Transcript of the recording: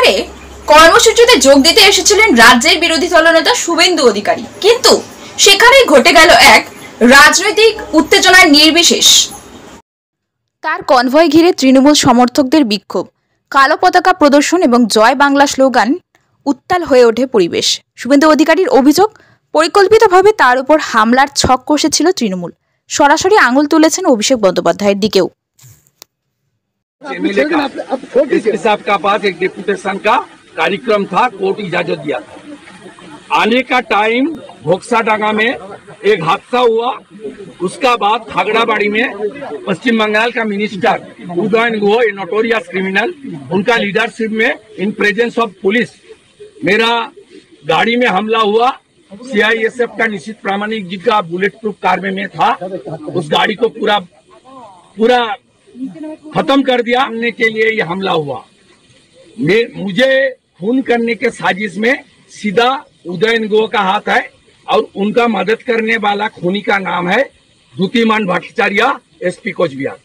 কোচবিহারে কর্মসূচিতে যোগ দিতে এসেছিলেন রাজ্যের বিরোধী দলনেতা শুভেন্দু অধিকারী, কিন্তু সেখানেই ঘটে গেল এক রাজনৈতিক উত্তেজনার নির্বিশেষ। তার কনভয় ঘিরে তৃণমূল সমর্থকদের বিক্ষোভ, কালো পতাকা প্রদর্শন এবং জয় বাংলা স্লোগান উত্তাল হয়ে ওঠে পরিবেশ। শুভেন্দু অধিকারীর অভিযোগ, পরিকল্পিতভাবে তার উপর হামলার ছক কষেছিল তৃণমূল। সরাসরি আঙুল তুলেছেন অভিষেক বন্দ্যোপাধ্যায়ের দিকেও। का पास एक डिप्यूटेशन का कार्यक्रम था, कोर्ट इजाजत दिया था। आने का टाइम भोक्साडांगा में एक हादसा हुआ। उसका बाद खागड़ाबाड़ी में पश्चिम बंगाल का मिनिस्टर उदयन गुहा, ए नोटोरियस क्रिमिनल, उनका लीडरशिप में इन प्रेजेंस ऑफ पुलिस मेरा गाड़ी में हमला हुआ। सीआईएसएफ का निश्चित प्रामाणिक जी का बुलेट प्रूफ कार में था। उस गाड़ी को पूरा खत्म कर दिया। हमने के लिए ये हमला हुआ। मुझे खून करने के साजिश में सीधा उदयन गुहा का हाथ है और उनका मदद करने वाला खूनी का नाम है द्युतिमान भट्टाचार्य, एसपी कोचबिहार।